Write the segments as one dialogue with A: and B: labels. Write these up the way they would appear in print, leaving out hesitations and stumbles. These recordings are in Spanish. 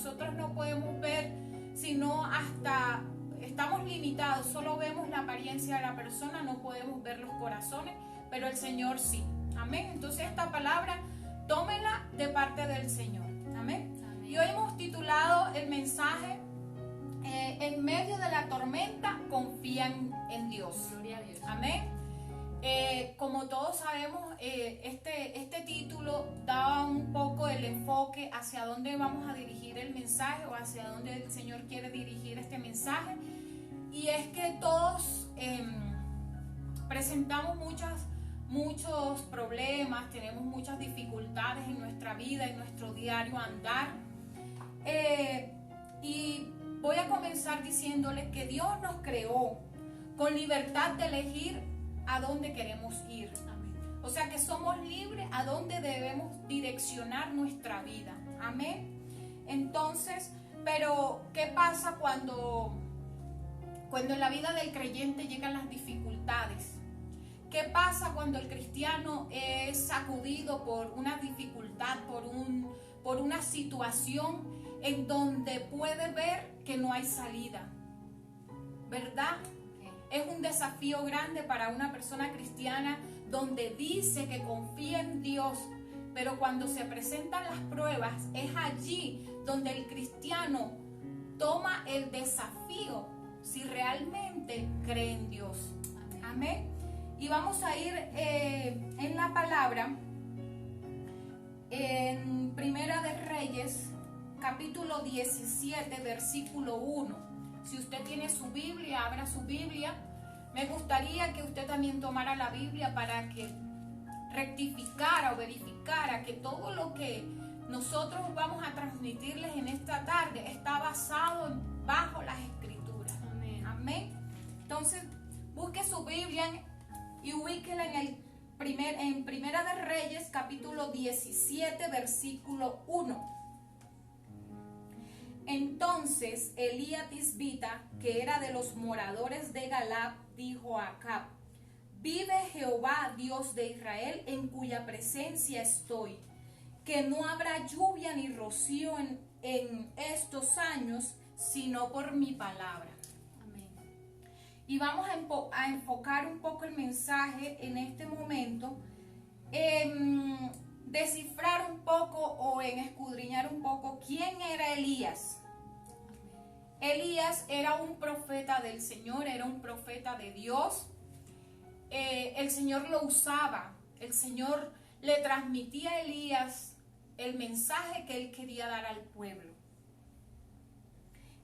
A: nosotros no podemos ver, sino hasta estamos limitados, solo vemos la apariencia de la persona, no podemos ver los corazones, pero el Señor sí. Amén. Entonces esta palabra, tómenla de parte del Señor. Amén. Amén. Y hoy hemos titulado el mensaje, en medio de la tormenta, confían en Dios.
B: Gloria a Dios.
A: Amén. Como todos sabemos, este título da un poco el enfoque hacia dónde vamos a dirigir el mensaje o hacia dónde el Señor quiere dirigir este mensaje. Y es que todos presentamos muchos problemas, tenemos muchas dificultades en nuestra vida, en nuestro diario andar. Y voy a comenzar diciéndoles que Dios nos creó con libertad de elegir a dónde queremos ir.
B: Amén.
A: O sea que somos libres a dónde debemos direccionar nuestra vida. Amén. Entonces, pero ¿qué pasa cuando en la vida del creyente llegan las dificultades? ¿Qué pasa cuando el cristiano es sacudido por una dificultad, por una situación en donde puede ver que no hay salida? ¿Verdad? Es un desafío grande para una persona cristiana donde dice que confía en Dios, pero cuando se presentan las pruebas es allí donde el cristiano toma el desafío si realmente cree en Dios. Amén. Y vamos a ir en la palabra en Primera de Reyes, capítulo 17, versículo 1. Si usted tiene su Biblia, abra su Biblia. Me gustaría que usted también tomara la Biblia para que rectificara o verificara que todo lo que nosotros vamos a transmitirles en esta tarde está basado bajo las Escrituras.
B: Amén.
A: Amén. Entonces, busque su Biblia y ubíquela en Primera de Reyes, capítulo 17, versículo 1. Entonces Elías Tisbita, que era de los moradores de Galad, dijo a Acab: vive Jehová, Dios de Israel, en cuya presencia estoy, que no habrá lluvia ni rocío en estos años, sino por mi palabra.
B: Amén.
A: Y vamos a enfocar un poco el mensaje en este momento, en descifrar un poco o en escudriñar un poco quién era Elías. Elías era un profeta del Señor, era un profeta de Dios. El Señor lo usaba, el Señor le transmitía a Elías el mensaje que él quería dar al pueblo.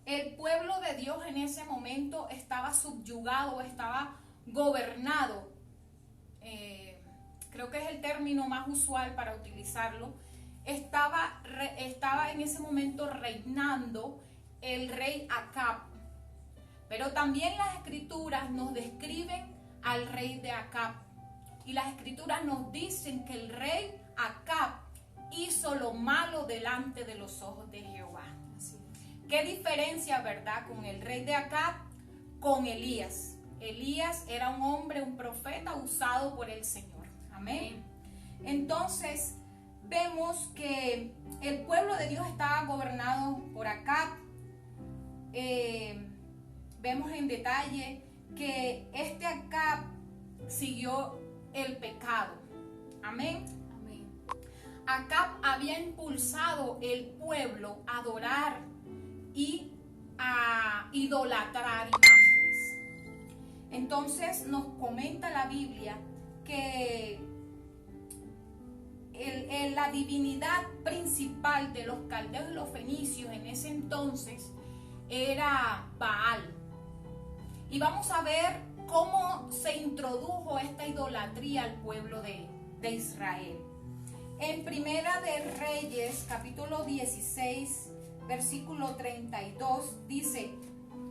A: El pueblo de Dios en ese momento estaba subyugado, estaba gobernado. Creo que es el término más usual para utilizarlo. Estaba en ese momento reinando el rey Acab. Pero también las Escrituras nos describen al rey de Acab. Y las Escrituras nos dicen que el rey Acab hizo lo malo delante de los ojos de Jehová.
B: Así es.
A: ¿Qué diferencia, verdad, con el rey de Acab, con Elías? Elías era un hombre, un profeta usado por el Señor. Amén. Entonces, vemos que el pueblo de Dios estaba gobernado por Acab. Vemos en detalle que este Acab siguió el pecado. Amén.
B: Amén.
A: Acab había impulsado el pueblo a adorar y a idolatrar imágenes. Entonces nos comenta la Biblia que la divinidad principal de los caldeos y los fenicios en ese entonces era Baal. Y vamos a ver cómo se introdujo esta idolatría al pueblo de Israel. En Primera de Reyes, capítulo 16, versículo 32, dice: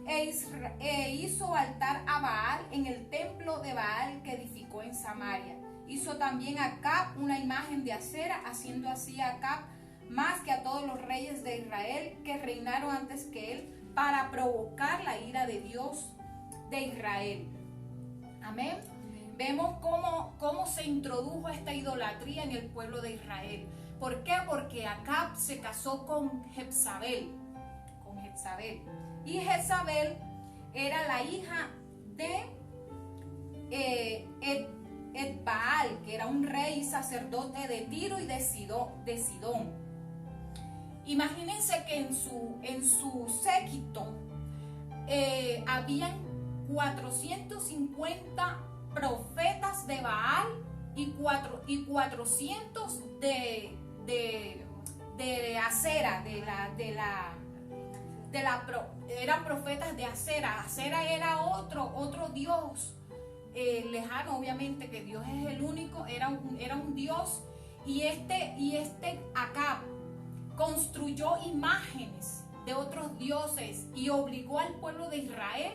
A: e hizo altar a Baal en el templo de Baal que edificó en Samaria. Hizo también a Acab una imagen de acera, haciendo así a Acab más que a todos los reyes de Israel que reinaron antes que él, para provocar la ira de Dios de Israel. Amén. Vemos cómo se introdujo esta idolatría en el pueblo de Israel. ¿Por qué? Porque Acab se casó con Jezabel. Y Jezabel era la hija de Etbaal, que era un rey y sacerdote de Tiro y de Sidón. Imagínense que en su séquito habían 450 profetas de Baal y 400 de Acera, eran profetas de Acera. Acera era otro dios lejano, obviamente, que Dios es el único, era un dios, y este Acab construyó imágenes de otros dioses y obligó al pueblo de Israel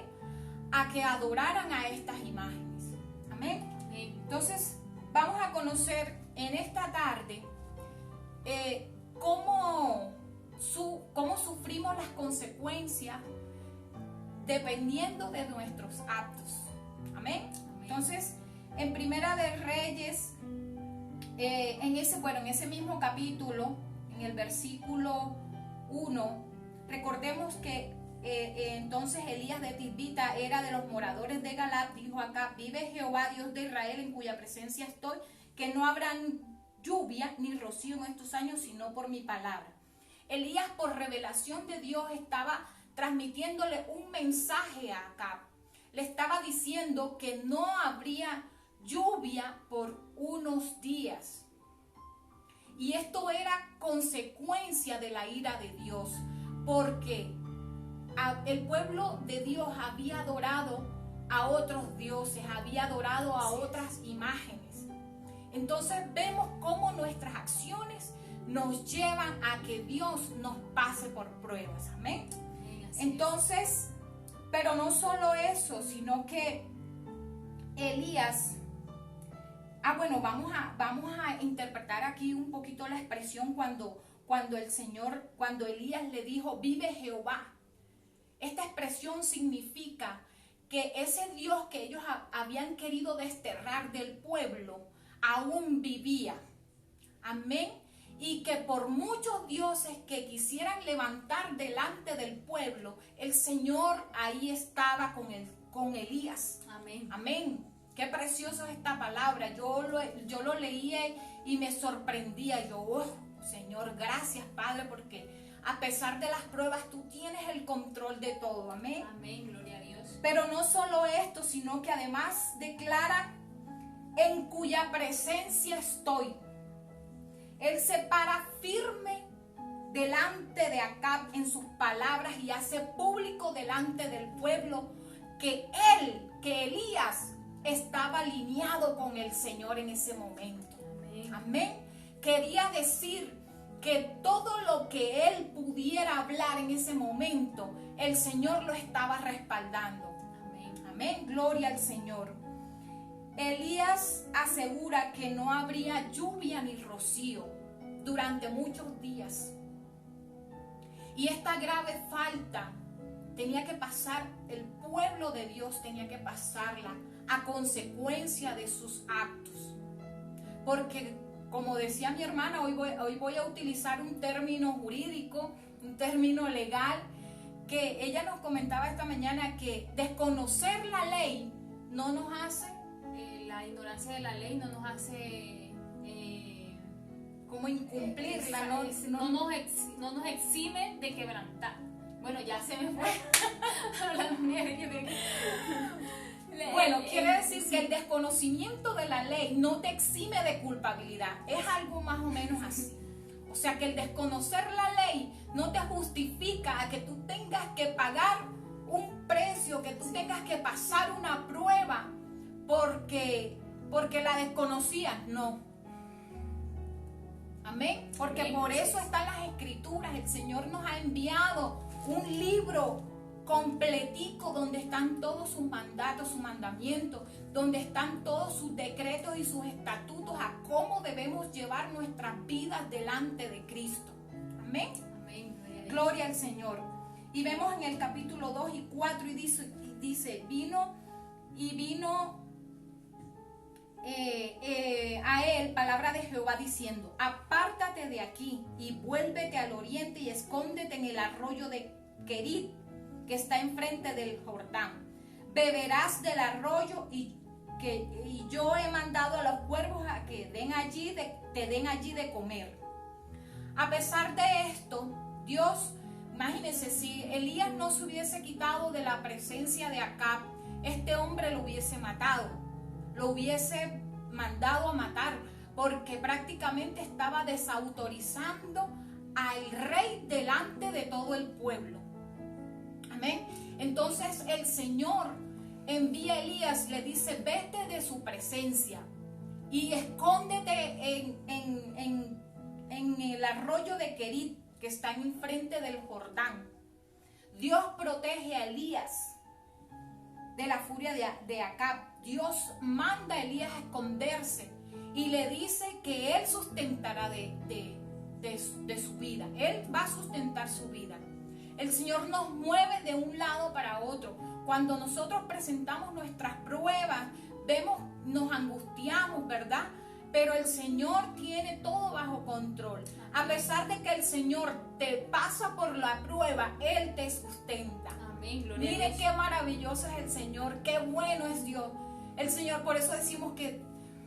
A: a que adoraran a estas imágenes. Amén. Entonces vamos a conocer en esta tarde cómo sufrimos las consecuencias dependiendo de nuestros actos. Amén. Entonces, en Primera de Reyes, en ese mismo capítulo, en el versículo 1, recordemos que entonces Elías de Tisbita era de los moradores de Galaad. Dijo acá: vive Jehová, Dios de Israel, en cuya presencia estoy, que no habrá lluvia ni rocío en estos años, sino por mi palabra. Elías, por revelación de Dios, estaba transmitiéndole un mensaje a Acab. Le estaba diciendo que no habría lluvia por unos días. Y esto era consecuencia de la ira de Dios, porque el pueblo de Dios había adorado a otros dioses, había adorado a otras imágenes. Entonces vemos cómo nuestras acciones nos llevan a que Dios nos pase por pruebas. Amén. Entonces, pero no solo eso, sino que Elías, vamos a interpretar aquí un poquito la expresión cuando Elías le dijo: vive Jehová. Esta expresión significa que ese Dios que ellos habían querido desterrar del pueblo aún vivía. Amén. Y que por muchos dioses que quisieran levantar delante del pueblo, el Señor ahí estaba con Elías. Amén. Amén. Qué preciosa es esta palabra. Yo lo leía y me sorprendía. Señor, gracias, Padre, porque a pesar de las pruebas, tú tienes el control de todo. Amén.
B: Amén, gloria a Dios.
A: Pero no solo esto, sino que además declara: en cuya presencia estoy. Él se para firme delante de Acab en sus palabras y hace público delante del pueblo que Elías estaba alineado con el Señor en ese momento. Amén. Amén. Quería decir que todo lo que él pudiera hablar en ese momento, el Señor lo estaba respaldando. Amén. Amén. Gloria al Señor. Elías asegura que no habría lluvia ni rocío durante muchos días. Y esta grave falta tenía que pasar, el pueblo de Dios tenía que pasarla a consecuencia de sus actos. Porque, como decía mi hermana, hoy voy a utilizar un término jurídico, un término legal, que ella nos comentaba esta mañana, que desconocer la ley no nos hace...
B: la ignorancia de la ley no nos hace...
A: como incumplirla,
B: no nos exime de quebrantar. Bueno, ya se me fue.
A: Bueno, quiere decir que el desconocimiento de la ley no te exime de culpabilidad. Es algo más o menos así. O sea, que el desconocer la ley no te justifica a que tú tengas que pagar un precio, que tú tengas que pasar una prueba porque la desconocías. No. Amén. Porque
B: Amén.
A: por eso están las escrituras. El Señor nos ha enviado un libro completico donde están todos sus mandatos, sus mandamientos, donde están todos sus decretos y sus estatutos a cómo debemos llevar nuestras vidas delante de Cristo. Amén.
B: Amén.
A: Gloria al Señor. Y vemos en el capítulo 2 y 4 y dice, vino a él palabra de Jehová diciendo: apártate de aquí y vuélvete al oriente y escóndete en el arroyo de Querit, que está enfrente del Jordán. Beberás del arroyo y yo he mandado a los cuervos a que te den allí de comer. A pesar de esto, Dios, imagínense, si Elías no se hubiese quitado de la presencia de Acab, este hombre lo hubiese matado, lo hubiese mandado a matar, porque prácticamente estaba desautorizando al rey delante de todo el pueblo. Amén. Entonces el Señor envía a Elías, le dice: vete de su presencia y escóndete en el arroyo de Querit, que está enfrente del Jordán. Dios protege a Elías de la furia de Acab. Dios manda a Elías a esconderse y le dice que él sustentará de su vida. Él va a sustentar su vida. El Señor nos mueve de un lado para otro. Cuando nosotros presentamos nuestras pruebas, nos angustiamos, ¿verdad? Pero el Señor tiene todo bajo control. A pesar de que el Señor te pasa por la prueba, Él te sustenta.
B: Amén. Gloria
A: Mire
B: a Dios.
A: qué maravilloso es el Señor, qué bueno es Dios. El Señor, por eso decimos que,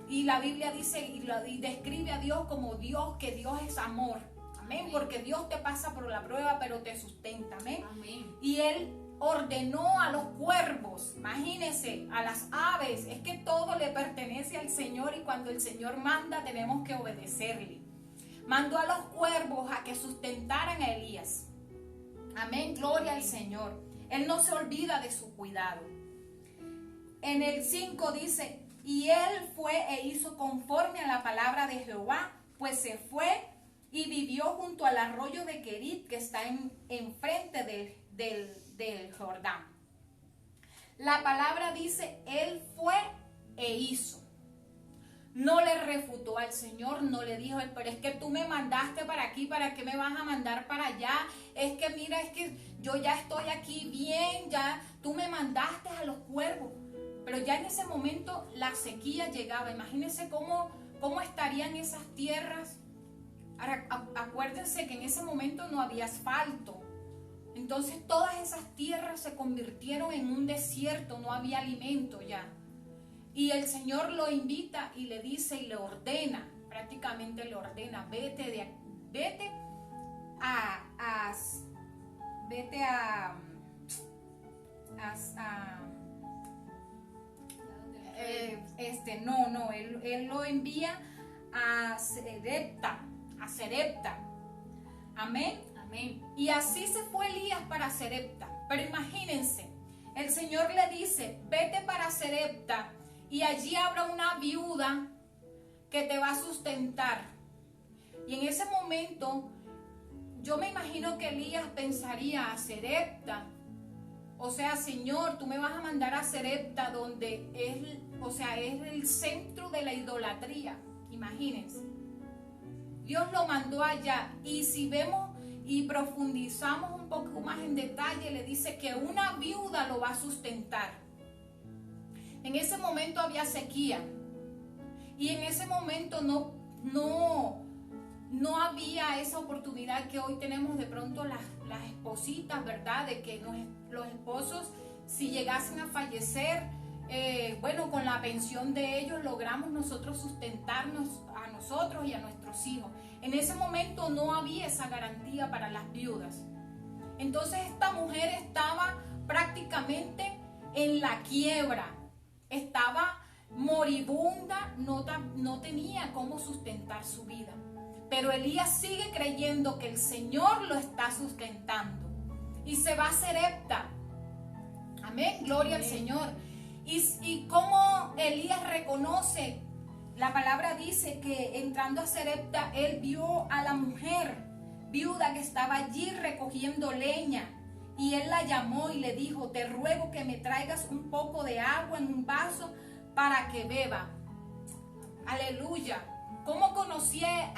A: y la Biblia dice y describe a Dios como Dios, que Dios es amor. Amén.
B: Amén.
A: Porque Dios te pasa por la prueba, pero te sustenta. Amén.
B: Amén.
A: Y Él ordenó a los cuervos, imagínense, a las aves. Es que todo le pertenece al Señor, y cuando el Señor manda tenemos que obedecerle. Mandó a los cuervos a que sustentaran a Elías. Amén, gloria al Señor. Él no se olvida de su cuidado. En el 5 dice: y él fue e hizo conforme a la palabra de Jehová, pues se fue y vivió junto al arroyo de Querit, que está enfrente del Jordán. La palabra dice: él fue e hizo. No le refutó al Señor, no le dijo: pero es que tú me mandaste para aquí, ¿para qué me vas a mandar para allá? Es que mira, es que yo ya estoy aquí bien, ya tú me mandaste a los cuervos. Pero ya en ese momento la sequía llegaba. Imagínense cómo estarían esas tierras. Ahora, acuérdense que en ese momento no había asfalto. Entonces todas esas tierras se convirtieron en un desierto, no había alimento ya. Y el Señor lo invita y le dice y le ordena, prácticamente le ordena: vete él lo envía a Serepta. Amén.
B: Amén.
A: Y así se fue Elías para Serepta. Pero imagínense, el Señor le dice: vete para Serepta y allí habrá una viuda que te va a sustentar. Y en ese momento yo me imagino que Elías pensaría: a Serepta, o sea, Señor, tú me vas a mandar a Serepta, donde es el centro de la idolatría. Imagínense, Dios lo mandó allá. Y si vemos y profundizamos un poco más en detalle, le dice que una viuda lo va a sustentar. En ese momento había sequía, y en ese momento no había esa oportunidad que hoy tenemos de pronto las espositas, ¿verdad? De que los esposos, si llegasen a fallecer, con la pensión de ellos logramos nosotros sustentarnos a nosotros y a nuestros hijos. En ese momento no había esa garantía para las viudas. Entonces esta mujer estaba prácticamente en la quiebra, estaba moribunda, no tenía cómo sustentar su vida. Pero Elías sigue creyendo que el Señor lo está sustentando y se va a Serepta. Amén, gloria al Señor. Y como Elías reconoce, la palabra dice que entrando a Serepta, él vio a la mujer viuda que estaba allí recogiendo leña. Y él la llamó y le dijo: te ruego que me traigas un poco de agua en un vaso para que beba. Aleluya. ¿Cómo conocía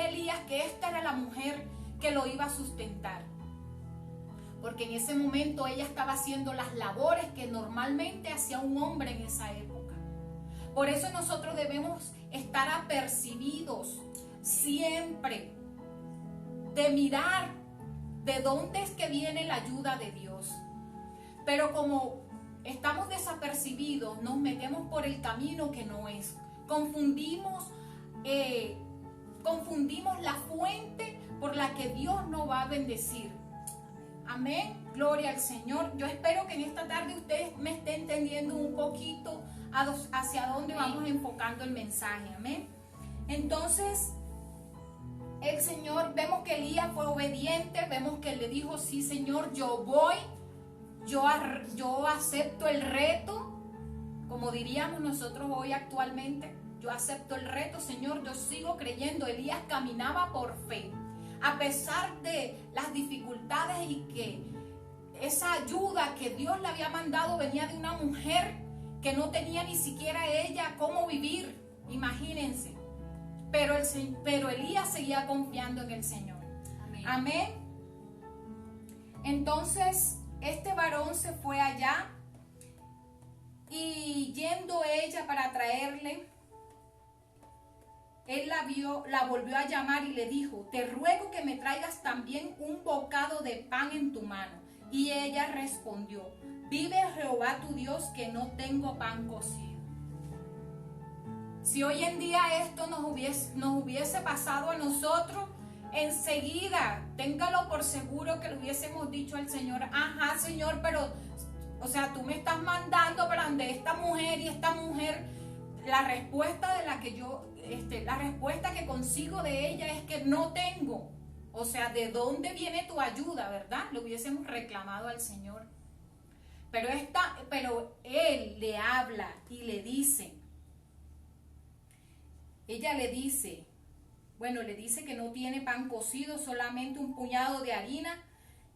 A: Elías que esta era la mujer que lo iba a sustentar? Porque en ese momento ella estaba haciendo las labores que normalmente hacía un hombre en esa época. Por eso nosotros debemos estar apercibidos siempre de mirar de dónde es que viene la ayuda de Dios. Pero como estamos desapercibidos, nos metemos por el camino que no es. Confundimos la fuente por la que Dios nos va a bendecir. Amén, gloria al Señor. Yo espero que en esta tarde ustedes me estén entendiendo un poquito hacia dónde vamos enfocando el mensaje. Amén. Entonces, el Señor, vemos que Elías fue obediente, vemos que él le dijo, sí Señor, yo voy, yo acepto el reto, como diríamos nosotros hoy actualmente, yo acepto el reto, Señor, yo sigo creyendo. Elías caminaba por fe, a pesar de las dificultades y que esa ayuda que Dios le había mandado venía de una mujer que no tenía ni siquiera ella cómo vivir, imagínense. Pero Elías seguía confiando en el Señor. Amén. Amén. Entonces, este varón se fue allá y yendo ella para traerle, él la volvió a llamar y le dijo, te ruego que me traigas también un bocado de pan en tu mano. Y ella respondió, vive Jehová tu Dios que no tengo pan cocido. Si hoy en día esto nos hubiese pasado a nosotros, enseguida, téngalo por seguro que le hubiésemos dicho al Señor, ajá Señor, pero, o sea, tú me estás mandando para donde esta mujer y esta mujer, la respuesta la respuesta que consigo de ella es que no tengo. O sea, ¿de dónde viene tu ayuda, verdad? Le hubiésemos reclamado al Señor. Pero él le habla y le dice, ella le dice que no tiene pan cocido, solamente un puñado de harina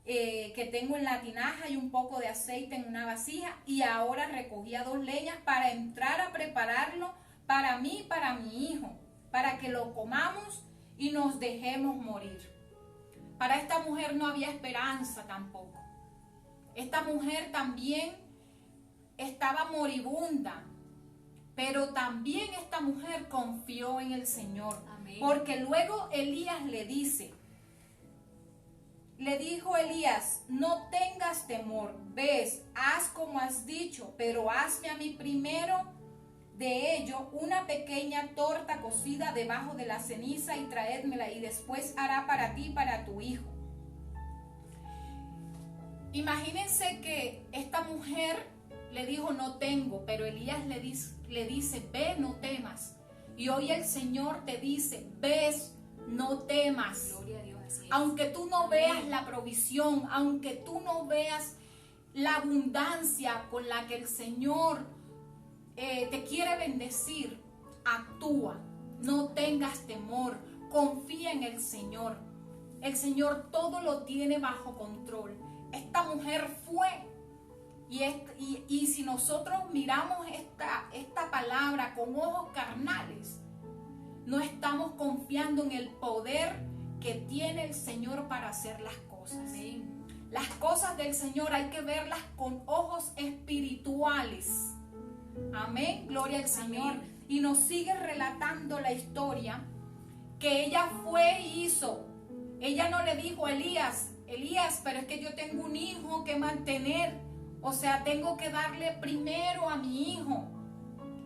A: que tengo en la tinaja y un poco de aceite en una vasija, y ahora recogía 2 leñas para entrar a prepararlo para mí y para mi hijo, para que lo comamos y nos dejemos morir. Para esta mujer no había esperanza tampoco. Esta mujer también estaba moribunda. Pero también esta mujer confió en el Señor. Amén. Porque luego Elías le dijo Elías, no tengas temor, ves, haz como has dicho, pero hazme a mí primero de ello una pequeña torta cocida debajo de la ceniza y traédmela, y después hará para ti y para tu hijo. Imagínense que esta mujer le dijo no tengo, pero Elías le dice, ve, no temas. Y hoy el Señor te dice, ves, no temas.
B: Gloria a Dios, así es.
A: Aunque tú no veas la provisión, aunque tú no veas la abundancia con la que el Señor te quiere bendecir, actúa, no tengas temor, confía en el Señor. El Señor todo lo tiene bajo control. Esta mujer fue. Y si nosotros miramos esta palabra con ojos carnales, no estamos confiando en el poder que tiene el Señor para hacer las cosas.
B: Amén.
A: Las cosas del Señor hay que verlas con ojos espirituales. Amén, gloria al Señor.
B: Amén.
A: Y nos sigue relatando la historia que ella fue y hizo. Ella no le dijo a Elías, pero es que yo tengo un hijo que mantener. O sea, tengo que darle primero a mi hijo.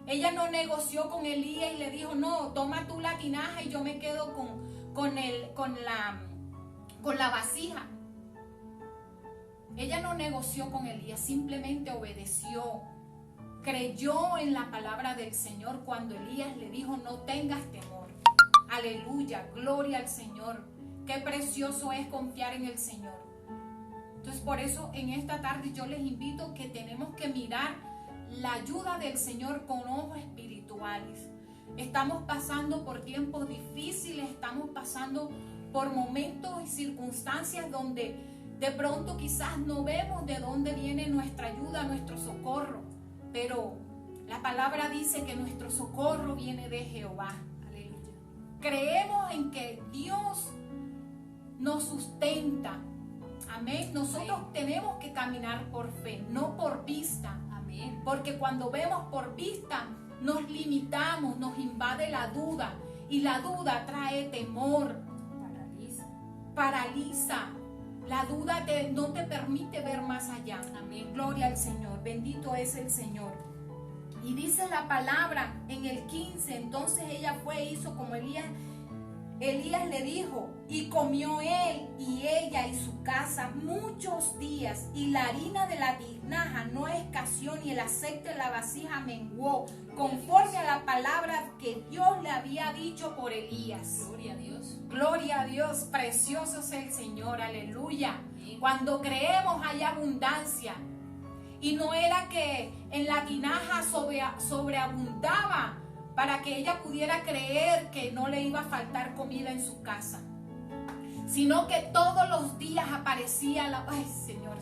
A: Ella no negoció con Elías y le dijo, no, toma tú la tinaja y yo me quedo con la vasija. Ella no negoció con Elías, simplemente obedeció. Creyó en la palabra del Señor cuando Elías le dijo, no tengas temor. Aleluya, gloria al Señor. Qué precioso es confiar en el Señor. Entonces, por eso en esta tarde yo les invito que tenemos que mirar la ayuda del Señor con ojos espirituales. Estamos pasando por tiempos difíciles, estamos pasando por momentos y circunstancias donde de pronto quizás no vemos de dónde viene nuestra ayuda, nuestro socorro. Pero la palabra dice que nuestro socorro viene de Jehová.
B: Aleluya.
A: Creemos en que Dios nos sustenta. Amén. Nosotros tenemos que caminar por fe, no por vista.
B: Amén.
A: Porque cuando vemos por vista, nos limitamos, nos invade la duda. Y la duda trae temor, paraliza. La duda no te permite ver más allá.
B: Amén.
A: Gloria al Señor, bendito es el Señor. Y dice la palabra en el 15, entonces ella fue e hizo como Elías le dijo, y comió él y ella y su casa muchos días, y la harina de la tinaja no escaseó, ni el aceite de la vasija menguó, conforme a la palabra que Dios le había dicho por Elías.
B: Gloria a Dios.
A: Gloria a Dios, precioso es el Señor, aleluya.
B: Amén.
A: Cuando creemos hay abundancia. Y no era que en la tinaja sobreabundaba para que ella pudiera creer que no le iba a faltar comida en su casa, sino que todos los días aparecía ay Señor,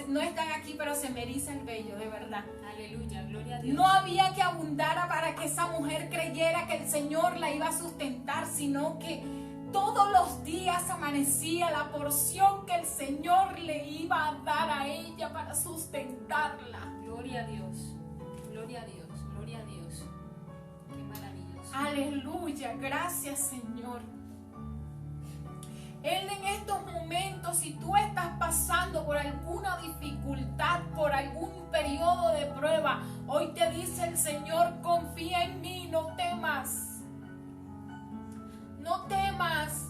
A: no están aquí, pero se me eriza el vello, de verdad.
B: Aleluya, gloria a Dios.
A: No había que abundara para que esa mujer creyera que el Señor la iba a sustentar, sino que todos los días amanecía la porción que el Señor le iba a dar a ella para sustentarla.
B: Gloria a Dios, gloria a Dios, gloria a Dios. Qué maravilloso.
A: Aleluya, gracias Señor. Él en estos momentos, si tú estás pasando por alguna dificultad, por algún periodo de prueba, hoy te dice el Señor, confía en mí, no temas. No temas,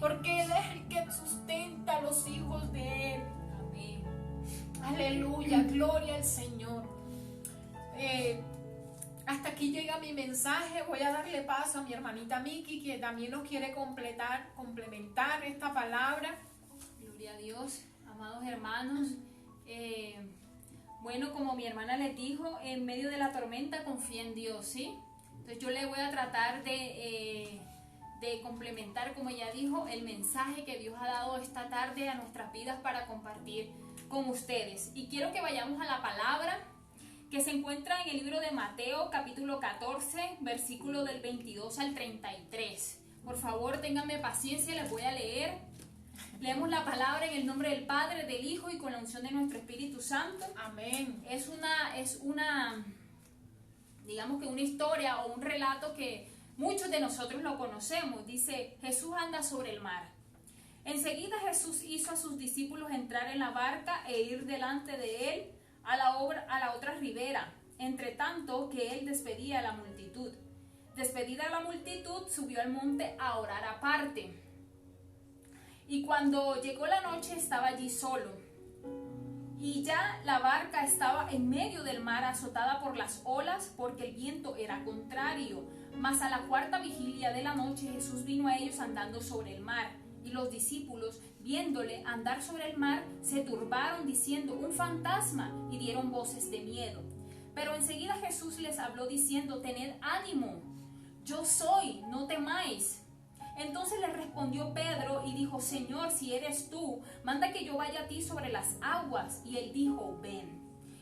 A: porque Él es el que sustenta a los hijos de Él.
B: Amén.
A: Aleluya, gloria al Señor. Hasta aquí llega mi mensaje. Voy a darle paso a mi hermanita Miki, que también nos quiere complementar esta palabra.
B: Gloria a Dios, amados hermanos. Bueno, como mi hermana les dijo, en medio de la tormenta confía en Dios, ¿sí? Entonces yo le voy a tratar de complementar, como ella dijo, el mensaje que Dios ha dado esta tarde a nuestras vidas para compartir con ustedes. Y quiero que vayamos a la palabra que se encuentra en el libro de Mateo, capítulo 14, versículo del 22 al 33. Por favor, ténganme paciencia, les voy a leer. Leemos la palabra en el nombre del Padre, del Hijo y con la unción de nuestro Espíritu Santo.
A: Amén.
B: Es una, digamos que una historia o un relato que muchos de nosotros lo conocemos. Dice, Jesús anda sobre el mar. Enseguida Jesús hizo a sus discípulos entrar en la barca e ir delante de él a la otra ribera, entre tanto que él despedía a la multitud. Despedida la multitud, subió al monte a orar aparte. Y cuando llegó la noche estaba allí solo. Y ya la barca estaba en medio del mar, azotada por las olas, porque el viento era contrario. Mas a la cuarta vigilia de la noche Jesús vino a ellos andando sobre el mar. Y los discípulos, viéndole andar sobre el mar, se turbaron diciendo, un fantasma, y dieron voces de miedo. Pero enseguida Jesús les habló diciendo, tened ánimo, yo soy, no temáis. Entonces le respondió Pedro y dijo, Señor, si eres tú, manda que yo vaya a ti sobre las aguas. Y él dijo, ven.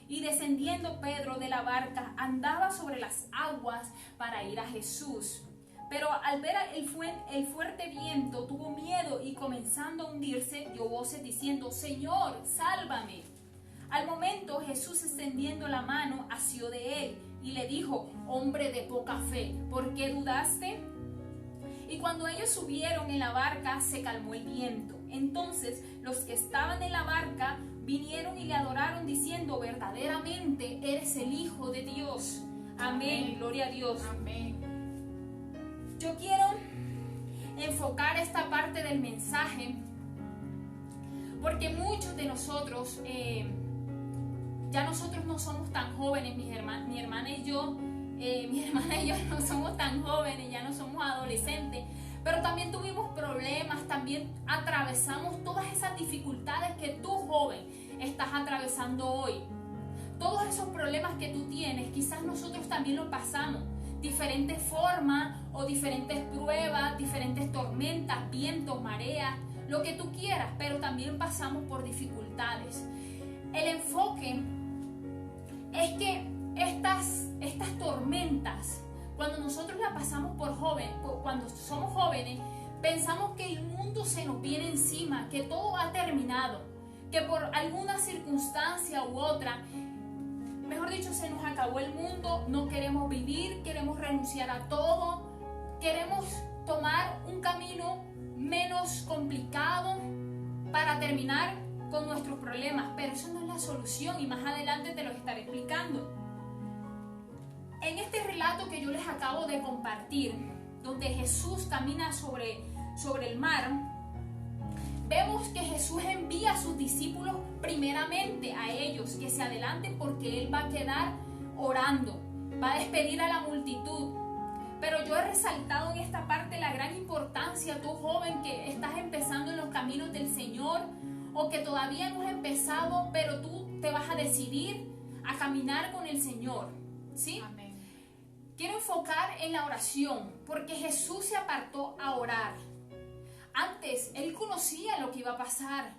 B: Y descendiendo Pedro de la barca, andaba sobre las aguas para ir a Jesús. Pero al ver el fuerte viento, tuvo miedo y comenzando a hundirse, dio voces diciendo, Señor, sálvame. Al momento Jesús, extendiendo la mano, asió de él y le dijo, hombre de poca fe, ¿por qué dudaste? Y cuando ellos subieron en la barca, se calmó el viento. Entonces los que estaban en la barca vinieron y le adoraron diciendo, verdaderamente eres el Hijo de Dios. Amén. Gloria a Dios.
A: Amén.
B: Yo quiero enfocar esta parte del mensaje porque muchos de nosotros, ya nosotros no somos tan jóvenes, mi hermana y yo no somos tan jóvenes, ya no somos adolescentes, pero también tuvimos problemas, también atravesamos todas esas dificultades que tú, joven, estás atravesando hoy. Todos esos problemas que tú tienes, quizás nosotros también los pasamos. Diferentes formas o diferentes pruebas, diferentes tormentas, vientos, mareas, lo que tú quieras, pero también pasamos por dificultades. El enfoque es que estas tormentas, cuando nosotros las pasamos cuando somos jóvenes, pensamos que el mundo se nos viene encima, que todo ha terminado, que por alguna circunstancia u otra mejor dicho, se nos acabó el mundo, no queremos vivir, queremos renunciar a todo, queremos tomar un camino menos complicado para terminar con nuestros problemas, pero eso no es la solución y más adelante te lo estaré explicando. En este relato que yo les acabo de compartir, donde Jesús camina sobre el mar, vemos que Jesús envía a sus discípulos primeramente a ellos que se adelanten porque Él va a quedar orando, va a despedir a la multitud. Pero yo he resaltado en esta parte la gran importancia, tú joven que estás empezando en los caminos del Señor o que todavía no has empezado, pero tú te vas a decidir a caminar con el Señor, ¿sí?
A: Amén.
B: Quiero enfocar en la oración porque Jesús se apartó a orar. Antes, Él conocía lo que iba a pasar.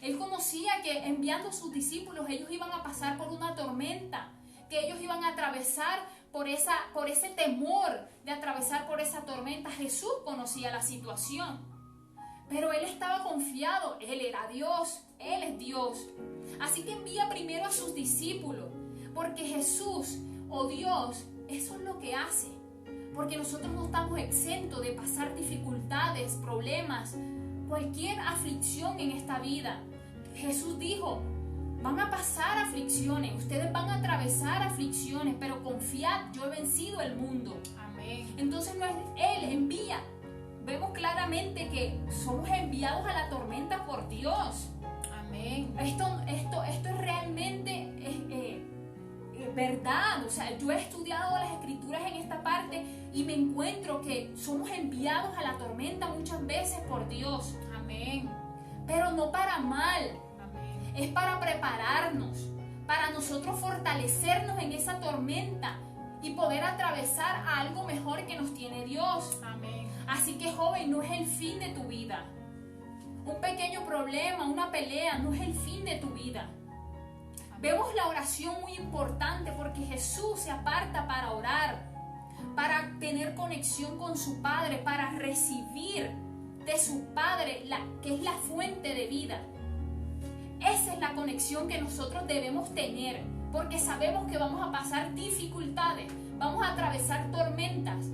B: Él conocía que enviando a sus discípulos, ellos iban a pasar por una tormenta, que ellos iban a atravesar por ese temor de atravesar por esa tormenta. Jesús conocía la situación, pero Él estaba confiado. Él era Dios, Él es Dios. Así que envía primero a sus discípulos, porque Jesús o Dios, eso es lo que hace. Porque nosotros no estamos exentos de pasar dificultades, problemas, cualquier aflicción en esta vida. Jesús dijo, van a pasar aflicciones, ustedes van a atravesar aflicciones, pero confiad, yo he vencido el mundo.
A: Amén.
B: Entonces no es Él, envía. Vemos claramente que somos enviados a la tormenta por Dios.
A: Amén.
B: Esto es realmente verdad. O sea, yo he estudiado las escrituras en esta parte y me encuentro que somos enviados a la tormenta muchas veces por Dios.
A: Amén.
B: Pero no para mal.
A: Amén.
B: Es para prepararnos, para nosotros fortalecernos en esa tormenta y poder atravesar a algo mejor que nos tiene Dios.
A: Amén.
B: Así que, joven, no es el fin de tu vida. Un pequeño problema, una pelea, no es el fin de tu vida. Vemos la oración muy importante porque Jesús se aparta para orar, para tener conexión con su Padre, para recibir de su Padre, que es la fuente de vida. Esa es la conexión que nosotros debemos tener, porque sabemos que vamos a pasar dificultades, vamos a atravesar tormentas,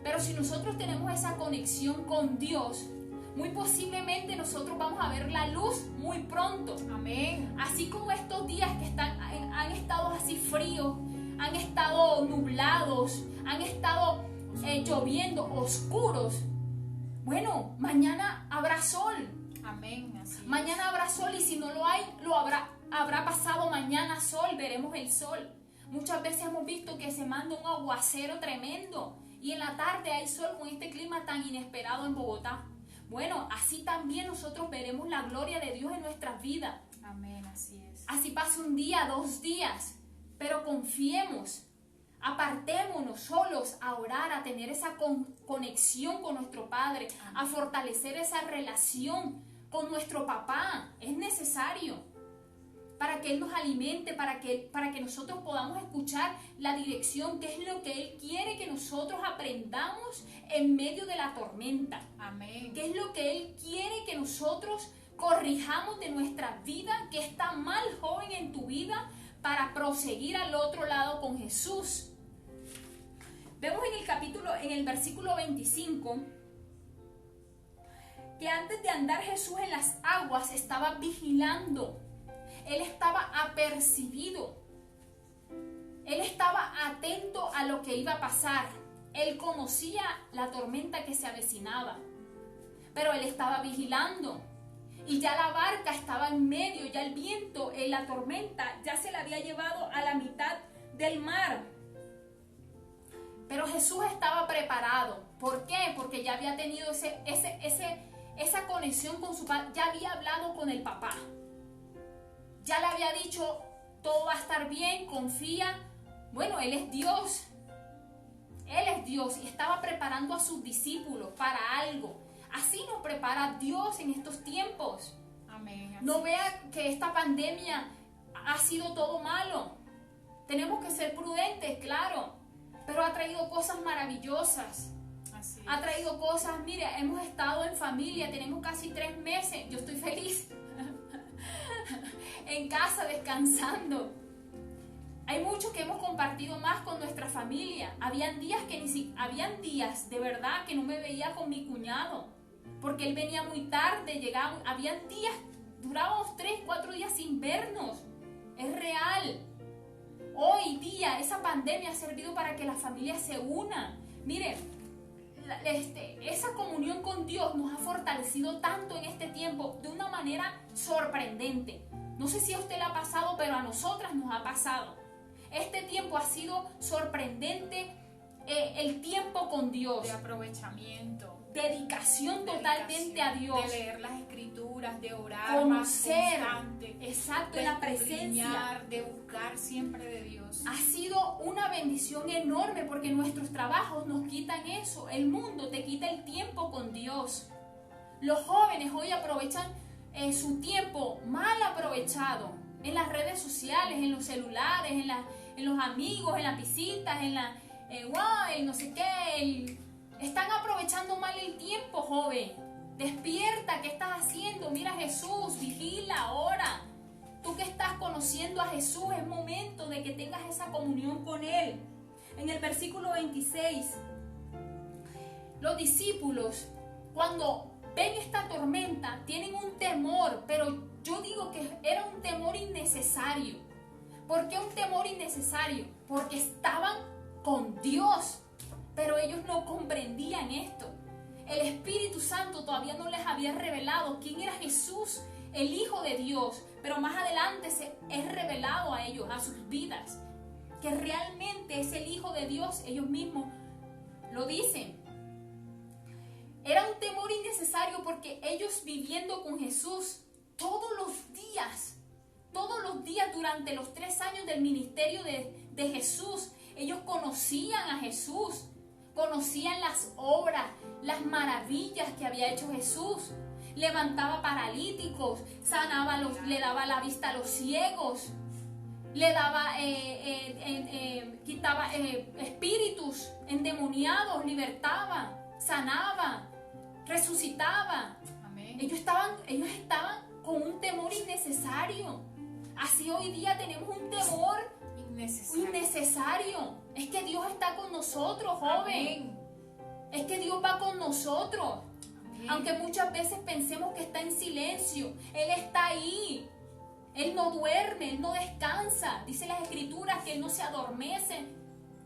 B: pero si nosotros tenemos esa conexión con Dios, muy posiblemente nosotros vamos a ver la luz muy pronto.
A: Amén.
B: Así como estos días que han estado así fríos, han estado nublados, han estado lloviendo, oscuros. Bueno, mañana habrá sol.
A: Amén. Así es.
B: Mañana habrá sol y si no lo hay, habrá pasado mañana sol, veremos el sol. Muchas veces hemos visto que se manda un aguacero tremendo y en la tarde hay sol con este clima tan inesperado en Bogotá. Bueno, así también nosotros veremos la gloria de Dios en nuestras vidas.
A: Amén, así es.
B: Así pasa un día, 2 días, pero confiemos, apartémonos solos a orar, a tener esa conexión con nuestro Padre, a fortalecer esa relación con nuestro papá. Es necesario para que Él nos alimente, para que nosotros podamos escuchar la dirección, que es lo que Él quiere que nosotros aprendamos en medio de la tormenta.
A: Amén.
B: ¿Qué es lo que Él quiere que nosotros corrijamos de nuestra vida? ¿Qué está mal, joven, en tu vida para proseguir al otro lado con Jesús? Vemos en el versículo 25, que antes de andar Jesús en las aguas estaba vigilando. Él estaba apercibido. Él estaba atento a lo que iba a pasar. Él conocía la tormenta que se avecinaba, pero él estaba vigilando. Y ya la barca estaba en medio, ya el viento, la tormenta, ya se la había llevado a la mitad del mar. Pero Jesús estaba preparado. ¿Por qué? Porque ya había tenido esa conexión con su Padre, ya había hablado con el papá. Ya le había dicho, todo va a estar bien, confía. Bueno, Él es Dios. Él es Dios y estaba preparando a sus discípulos para algo. Así nos prepara Dios en estos tiempos.
A: Amén.
B: No vea que esta pandemia ha sido todo malo. Tenemos que ser prudentes, claro, pero ha traído cosas maravillosas.
A: Así es.
B: Ha traído cosas, mire, hemos estado en familia, tenemos casi 3 meses. Yo estoy feliz. En casa descansando. Hay muchos que hemos compartido más con nuestra familia. Habían días de verdad que no me veía con mi cuñado, porque él venía muy tarde, llegaba, habían días, durábamos 3, 4 días sin vernos. Es real. Hoy día esa pandemia ha servido para que las familias se unan. Miren, esa comunión con Dios nos ha fortalecido tanto en este tiempo de una manera sorprendente. No sé si a usted le ha pasado, pero a nosotras nos ha pasado. Este tiempo ha sido sorprendente, el tiempo con Dios.
A: De aprovechamiento.
B: Dedicación totalmente a Dios.
A: De leer las escrituras, de orar
B: conocer,
A: más constante.
B: Exacto, en la presencia.
A: De buscar siempre de Dios.
B: Ha sido una bendición enorme porque nuestros trabajos nos quitan eso. El mundo te quita el tiempo con Dios. Los jóvenes hoy aprovechan su tiempo mal aprovechado en las redes sociales, en los celulares, en los amigos, en las visitas, en no sé qué. Están aprovechando mal el tiempo, joven. Despierta, ¿qué estás haciendo? Mira a Jesús, vigila, ora. Tú que estás conociendo a Jesús, es momento de que tengas esa comunión con Él. En el versículo 26, los discípulos, cuando ven esta tormenta, tienen un temor, pero yo digo que era un temor innecesario. ¿Por qué un temor innecesario? Porque estaban con Dios, pero ellos no comprendían esto. El Espíritu Santo todavía no les había revelado quién era Jesús, el Hijo de Dios, pero más adelante es revelado a ellos, a sus vidas, que realmente es el Hijo de Dios. Ellos mismos lo dicen. Era un temor innecesario porque ellos viviendo con Jesús todos los días durante los 3 años del ministerio de Jesús, ellos conocían a Jesús, conocían las obras, las maravillas que había hecho Jesús. Levantaba paralíticos, sanaba, le daba la vista a los ciegos, le daba, quitaba espíritus endemoniados, libertaba, sanaba, resucitaba.
A: Amén.
B: Ellos estaban con un temor innecesario. Así hoy día tenemos un temor innecesario. Es que Dios está con nosotros, joven.
A: Amén.
B: Es que Dios va con nosotros.
A: Amén.
B: Aunque muchas veces pensemos que está en silencio, Él está ahí. Él no duerme, Él no descansa. Dice las Escrituras que Él no se adormece,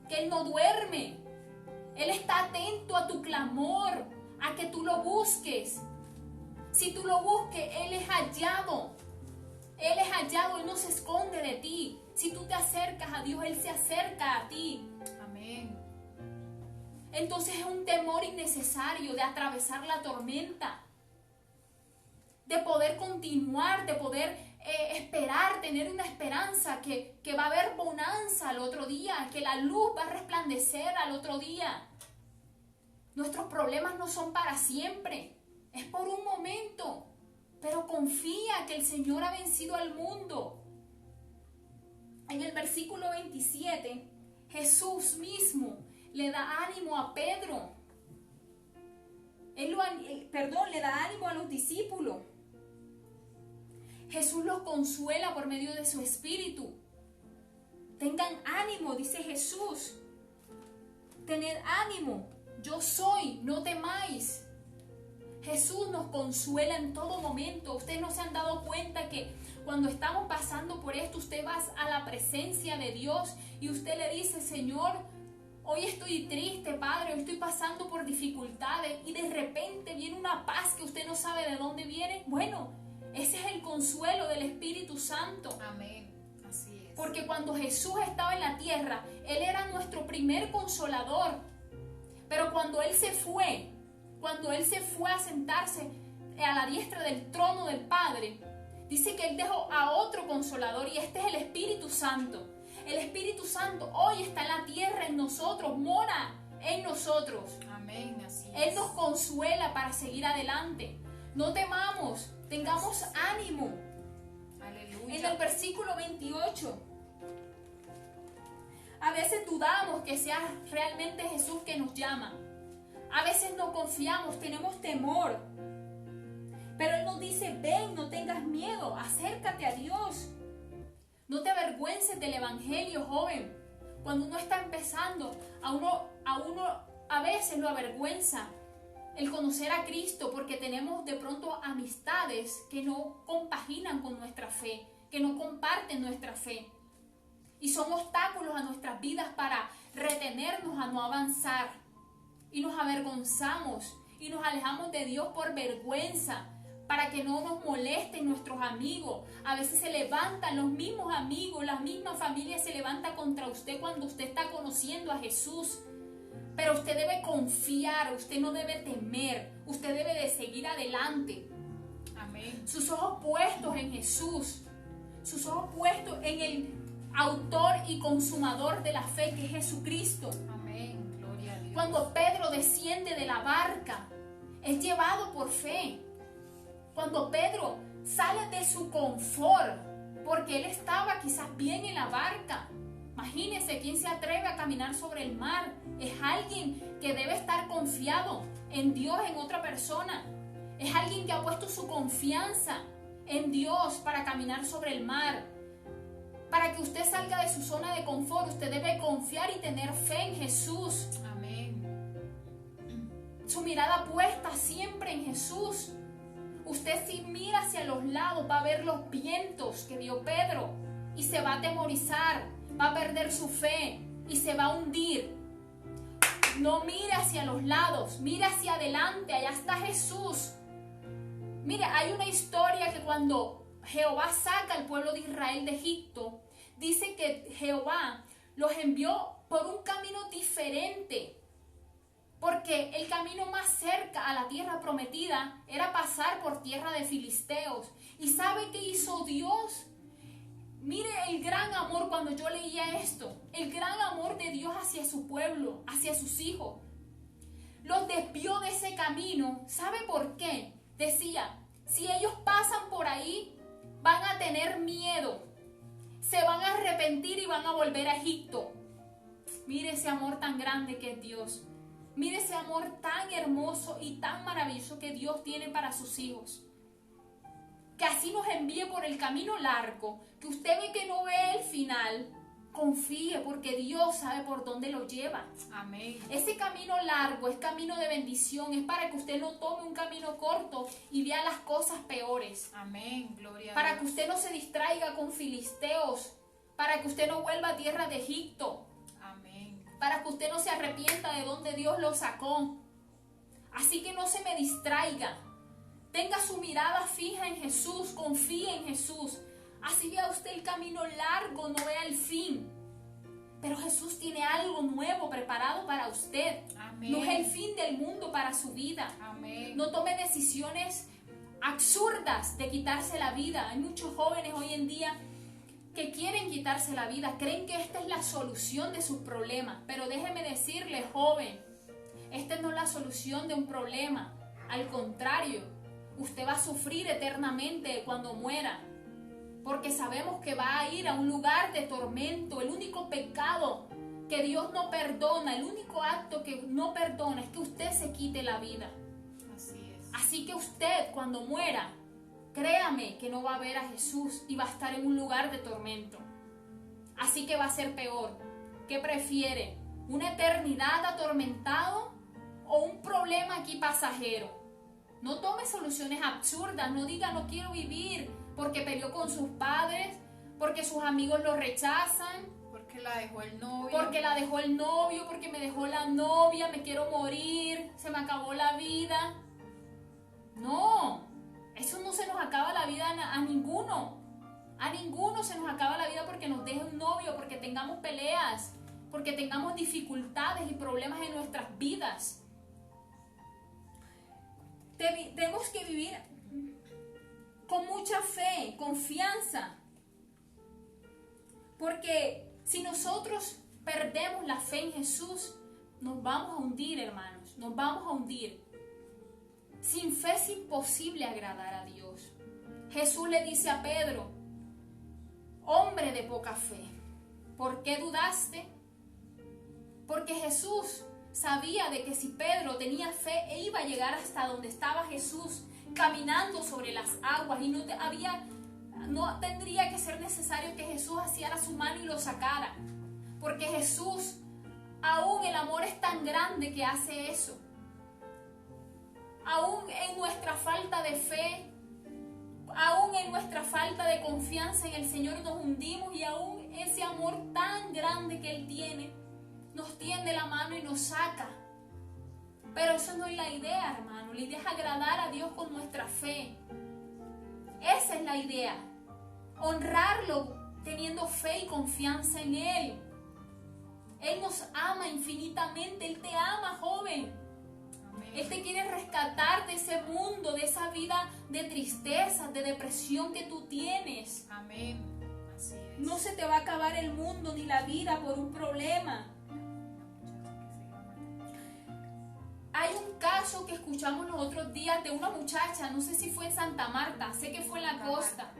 B: que Él no duerme. Él está atento a tu clamor, a que tú lo busques. Si tú lo busques, Él es hallado. Él es hallado, Él no se esconde de ti. Si tú te acercas a Dios, Él se acerca a ti.
A: Amén.
B: Entonces es un temor innecesario de atravesar la tormenta, de poder continuar, de poder esperar, tener una esperanza que va a haber bonanza al otro día, que la luz va a resplandecer al otro día. Nuestros problemas no son para siempre, es por un momento, pero confía que el Señor ha vencido al mundo. En el versículo 27, Jesús mismo le da ánimo a Pedro. Le da ánimo a los discípulos. Jesús los consuela por medio de su Espíritu. Tengan ánimo, dice Jesús. Tened ánimo, yo soy, no temáis. Jesús nos consuela en todo momento. Ustedes no se han dado cuenta que cuando estamos pasando por esto, usted va a la presencia de Dios y usted le dice: Señor, hoy estoy triste, Padre, hoy estoy pasando por dificultades, y de repente viene una paz que usted no sabe de dónde viene. Bueno, ese es el consuelo del Espíritu Santo.
A: Amén. Así es.
B: Porque cuando Jesús estaba en la tierra, Él era nuestro primer consolador. Pero cuando Él se fue a sentarse a la diestra del trono del Padre, dice que Él dejó a otro consolador, y este es el Espíritu Santo. El Espíritu Santo hoy está en la tierra, en nosotros, mora en nosotros.
A: Amén, así es.
B: Él nos consuela para seguir adelante. No temamos, tengamos ánimo.
A: Aleluya.
B: En el versículo 28, a veces dudamos que sea realmente Jesús que nos llama. A veces no confiamos, tenemos temor. Pero Él nos dice: ven, no tengas miedo, acércate a Dios. No te avergüences del evangelio, joven. Cuando uno está empezando, a uno a veces lo avergüenza el conocer a Cristo, porque tenemos de pronto amistades que no compaginan con nuestra fe, que no comparten nuestra fe. Y son obstáculos a nuestras vidas para retenernos a no avanzar. Y nos avergonzamos y nos alejamos de Dios por vergüenza, para que no nos molesten nuestros amigos. A veces se levantan los mismos amigos, la misma familia se levanta contra usted cuando usted está conociendo a Jesús. Pero usted debe confiar, usted no debe temer, usted debe de seguir adelante.
A: Amén.
B: Sus ojos puestos en Jesús, sus ojos puestos en el autor y consumador de la fe, que es Jesucristo.
A: Amén. Gloria a Dios.
B: Cuando Pedro desciende de la barca, es llevado por fe. Cuando Pedro sale de su confort, porque él estaba quizás bien en la barca. Imagínense, ¿quién se atreve a caminar sobre el mar? Es alguien que debe estar confiado en Dios, en otra persona. Es alguien que ha puesto su confianza en Dios para caminar sobre el mar. Para que usted salga de su zona de confort, usted debe confiar y tener fe en Jesús.
A: Amén.
B: Su mirada puesta siempre en Jesús. Usted, si mira hacia los lados, va a ver los vientos que vio Pedro y se va a atemorizar, va a perder su fe y se va a hundir. No mire hacia los lados, mire hacia adelante, allá está Jesús. Mire, hay una historia que cuando Jehová saca al pueblo de Israel de Egipto, dice que Jehová los envió por un camino diferente. Porque el camino más cerca a la tierra prometida era pasar por tierra de filisteos. ¿Y sabe qué hizo Dios? Mire el gran amor cuando yo leía esto. El gran amor de Dios hacia su pueblo, hacia sus hijos. Los desvió de ese camino. ¿Sabe por qué? Decía, si ellos pasan por ahí, van a tener miedo. Se van a arrepentir y van a volver a Egipto. Mire ese amor tan grande que es Dios. Mire ese amor tan hermoso y tan maravilloso que Dios tiene para sus hijos. Que así nos envíe por el camino largo, que usted ve que no ve el final, confíe porque Dios sabe por dónde lo lleva.
A: Amén.
B: Ese camino largo es camino de bendición, es para que usted no tome un camino corto y vea las cosas peores.
A: Amén. Gloria a
B: Para
A: Dios.
B: que usted no se distraiga con filisteos, para que usted no vuelva a tierra de Egipto. Para que usted no se arrepienta de donde Dios lo sacó. Así que no se me distraiga. Tenga su mirada fija en Jesús, confíe en Jesús. Así vea usted el camino largo, no vea el fin. Pero Jesús tiene algo nuevo preparado para usted.
A: Amén.
B: No es el fin del mundo para su vida.
A: Amén.
B: No tome decisiones absurdas de quitarse la vida. Hay muchos jóvenes hoy en día que quieren quitarse la vida, creen que esta es la solución de sus problemas, pero déjeme decirle, joven, esta no es la solución de un problema, al contrario, usted va a sufrir eternamente cuando muera, porque sabemos que va a ir a un lugar de tormento. El único pecado que Dios no perdona, el único acto que no perdona es que usted se quite la vida.
A: Así es.
B: Así que usted cuando muera, créame que no va a ver a Jesús y va a estar en un lugar de tormento. Así que va a ser peor. ¿Qué prefiere? ¿Una eternidad atormentado o un problema aquí pasajero? No tome soluciones absurdas. No diga no quiero vivir porque peleó con sus padres, porque sus amigos lo rechazan,
A: Porque la dejó el novio.
B: porque la dejó el novio, porque me dejó la novia, me quiero morir, se me acabó la vida. No. Eso no se nos acaba la vida a ninguno. A ninguno se nos acaba la vida porque nos deje un novio, porque tengamos peleas, porque tengamos dificultades y problemas en nuestras vidas. Tenemos que vivir con mucha fe, confianza. Porque si nosotros perdemos la fe en Jesús, nos vamos a hundir, hermanos. Nos vamos a hundir. Sin fe es imposible agradar a Dios. Jesús le dice a Pedro, hombre de poca fe, ¿por qué dudaste? Porque Jesús sabía de que si Pedro tenía fe, e iba a llegar hasta donde estaba Jesús, caminando sobre las aguas, y no no tendría que ser necesario que Jesús asiera su mano y lo sacara. Porque Jesús, aún el amor es tan grande que hace eso. Aún en nuestra falta de fe, aún en nuestra falta de confianza en el Señor nos hundimos, y aún ese amor tan grande que Él tiene nos tiende la mano y nos saca. Pero eso no es la idea, hermano. La idea es agradar a Dios con nuestra fe. Esa es la idea. Honrarlo teniendo fe y confianza en Él. Él nos ama infinitamente. Él te ama, joven.
A: Amén.
B: Él te quiere rescatar de ese mundo, de esa vida de tristeza, de depresión que tú tienes.
A: Amén. Así es.
B: No se te va a acabar el mundo ni la vida por un problema. Hay un caso que escuchamos los otros días de una muchacha, no sé si fue en Santa Marta, sé que fue en la costa,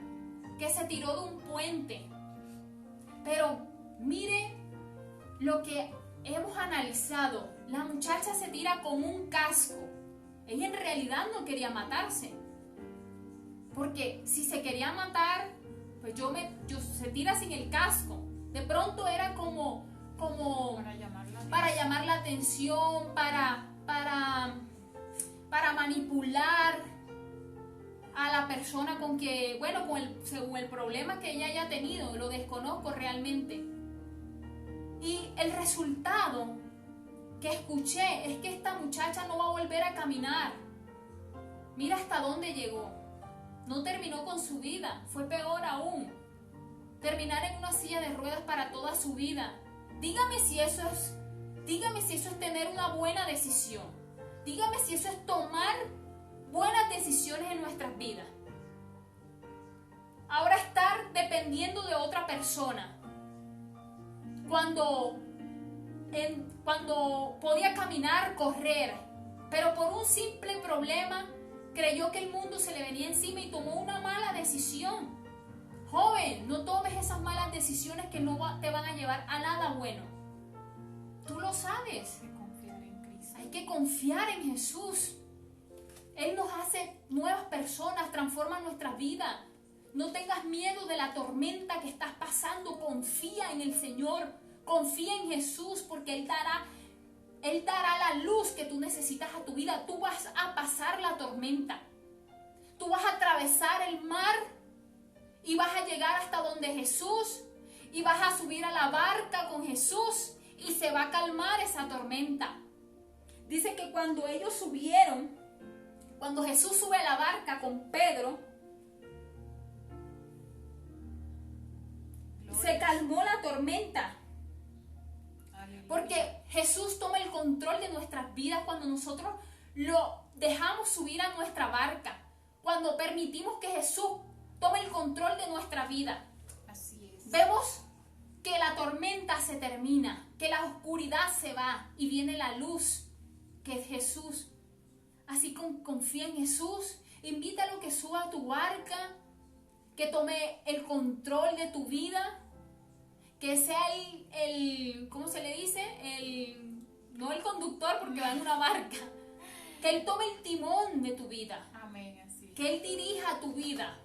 B: que se tiró de un puente. Pero mire lo que hemos analizado. La muchacha se tira con un casco. Ella en realidad no quería matarse. Porque si se quería matar, pues se tira sin el casco. De pronto era como para llamar la atención, para manipular a la persona según el problema que ella haya tenido. Lo desconozco realmente. Y el resultado que escuché es que esta muchacha no va a volver a caminar. Mira hasta dónde llegó. No terminó con su vida, fue peor aún. Terminar en una silla de ruedas para toda su vida. Dígame si eso es tener una buena decisión. Dígame si eso es tomar buenas decisiones en nuestras vidas. Ahora estar dependiendo de otra persona. Cuando podía caminar, correr, pero por un simple problema creyó que el mundo se le venía encima y tomó una mala decisión. Joven, no tomes esas malas decisiones que no te van a llevar a nada bueno. Tú lo sabes.
A: Hay que confiar en Cristo.
B: Hay que confiar en Jesús. Él nos hace nuevas personas, transforma nuestra vida. No tengas miedo de la tormenta que estás pasando. Confía en el Señor. Confía en Jesús, porque Él dará la luz que tú necesitas a tu vida. Tú vas a pasar la tormenta. Tú vas a atravesar el mar y vas a llegar hasta donde Jesús, y vas a subir a la barca con Jesús y se va a calmar esa tormenta. Dice que cuando Jesús sube a la barca con Pedro, se calmó la tormenta.
A: Aleluya.
B: Porque Jesús toma el control de nuestras vidas cuando nosotros lo dejamos subir a nuestra barca. Cuando permitimos que Jesús tome el control de nuestra vida.
A: Así es.
B: Vemos que la tormenta se termina, que la oscuridad se va y viene la luz, que es Jesús. Así que confía en Jesús, invítalo que suba a tu barca, que tome el control de tu vida, que sea ¿cómo se le dice? No el conductor, porque va en una barca, que Él tome el timón de tu vida,
A: Amén, así es.
B: que Él dirija tu vida.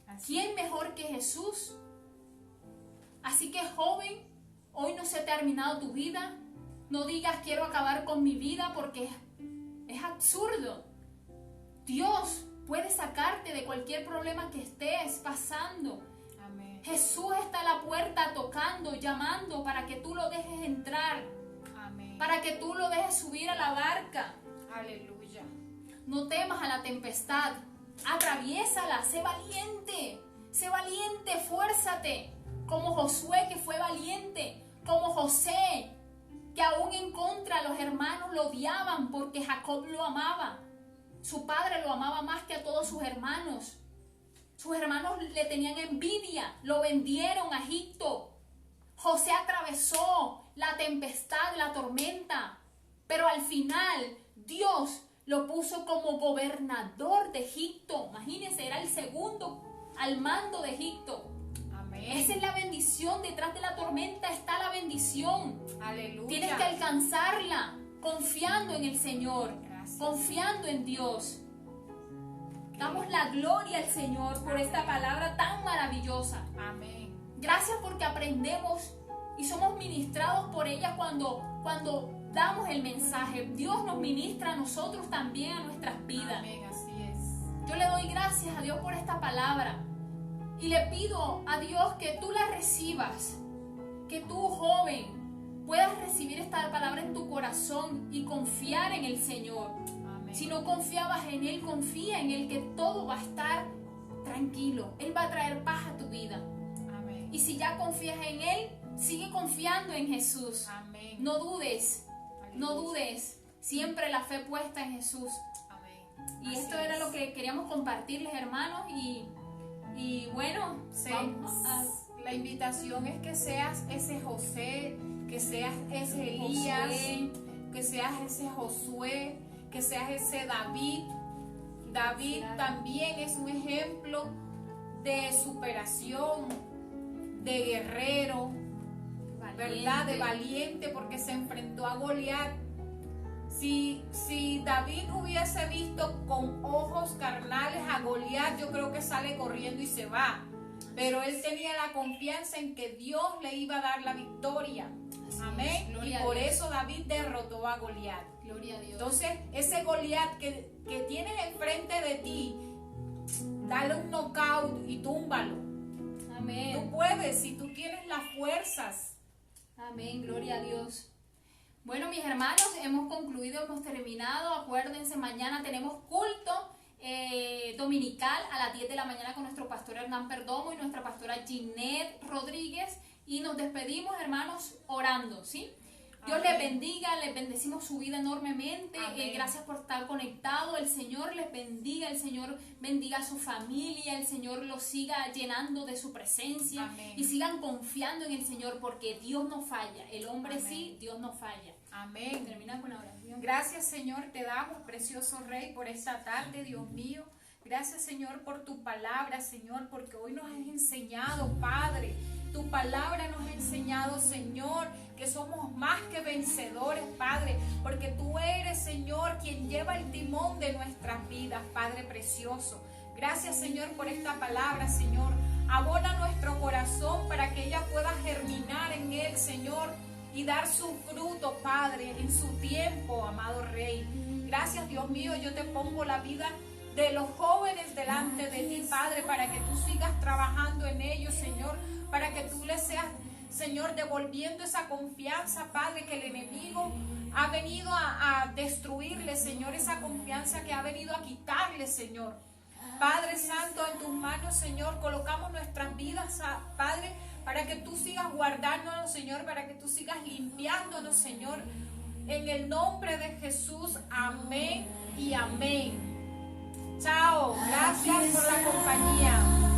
A: Así
B: ¿Quién mejor que Jesús? Así que, joven, hoy no se ha terminado tu vida. No digas quiero acabar con mi vida, porque es absurdo. Dios puede sacarte de cualquier problema que estés pasando.
A: Amén.
B: Jesús está a la puerta tocando, llamando para que tú lo dejes entrar,
A: Amén.
B: para que tú lo dejes subir a la barca.
A: Aleluya.
B: No temas a la tempestad, atraviésala, sé valiente, fuérzate, como Josué, que fue valiente, como José, que aún en contra los hermanos lo odiaban porque Jacob lo amaba. Su padre lo amaba más que a todos sus hermanos. Sus hermanos le tenían envidia, lo vendieron a Egipto. José atravesó la tempestad, la tormenta, pero al final Dios lo puso como gobernador de Egipto. Imagínense, era el segundo al mando de Egipto.
A: Amén.
B: Esa es la bendición. Detrás de la tormenta está la bendición.
A: Aleluya.
B: Tienes que alcanzarla confiando en el Señor,
A: Gracias.
B: confiando en Dios. Damos la gloria al Señor por esta palabra tan maravillosa.
A: Amén.
B: Gracias porque aprendemos y somos ministrados por ella cuando damos el mensaje. Dios nos ministra a nosotros también, a nuestras vidas.
A: Amén, así es.
B: Yo le doy gracias a Dios por esta palabra y le pido a Dios que tú la recibas, que tú, joven, puedas recibir esta palabra en tu corazón y confiar en el Señor.
A: Amén.
B: Si no confiabas en Él, confía en Él, que todo va a estar tranquilo. Él va a traer paz a tu vida.
A: Amén.
B: Y si ya confías en Él, sigue confiando en Jesús.
A: Amén.
B: No dudes, no dudes. Siempre la fe puesta en Jesús.
A: Amén.
B: Y
A: Así
B: esto era
A: es.
B: lo que queríamos compartirles, hermanos. Y bueno, vamos a...
A: La invitación es que seas ese José, que seas ese Elías,
B: Josué.
A: que seas ese Josué, que seas ese David. David
B: Claro.
A: también es un ejemplo de superación, de guerrero, ¿verdad? De valiente, porque se enfrentó a Goliat. Si David hubiese visto con ojos carnales a Goliat, yo creo que sale corriendo y se va. Pero él tenía la confianza en que Dios le iba a dar la victoria.
B: Así
A: Amén.
B: es.
A: Y
B: Gloria a
A: por
B: Dios.
A: eso David derrotó a Goliat.
B: Gloria a Dios.
A: Entonces, ese Goliat que tienes enfrente de ti, dale un knockout y túmbalo. Tú
B: Amén.
A: puedes, si tú tienes las fuerzas.
B: Amén. Gloria a Dios. Bueno, mis hermanos, hemos concluido, hemos terminado. Acuérdense, mañana tenemos culto dominical a las 10 de la mañana con nuestro pastor Hernán Perdomo y nuestra pastora Ginette Rodríguez. Y nos despedimos, hermanos, orando, ¿sí? Dios
A: Amén.
B: les bendiga, les bendecimos su vida enormemente.
A: Amén.
B: Gracias por estar conectado. El Señor les bendiga, el Señor bendiga a su familia, el Señor los siga llenando de su presencia.
A: Amén.
B: Y sigan confiando en el Señor porque Dios no falla. El hombre
A: Amén.
B: sí, Dios no falla.
A: Amén.
B: Termina con la oración.
A: Gracias, Señor, te damos, precioso Rey, por esta tarde, Dios mío. Gracias, Señor, por tu palabra, Señor, porque hoy nos has enseñado, Padre. Tu palabra nos ha enseñado, Señor, que somos más que vencedores, Padre, porque tú eres, Señor, quien lleva el timón de nuestras vidas, Padre precioso. Gracias, Señor, por esta palabra, Señor. Abona nuestro corazón para que ella pueda germinar en él, Señor, y dar su fruto, Padre, en su tiempo, amado Rey. Gracias, Dios mío, yo te pongo la vida de los jóvenes delante de ti, Padre, para que tú sigas trabajando en ellos, Señor, para que tú les seas, Señor, devolviendo esa confianza, Padre, que el enemigo ha venido a destruirle, Señor, esa confianza que ha venido a quitarle, Señor. Padre Santo, en tus manos, Señor, colocamos nuestras vidas, Padre, para que tú sigas guardándonos, Señor, para que tú sigas limpiándonos, Señor. En el nombre de Jesús, amén y amén. Chao, gracias por la compañía.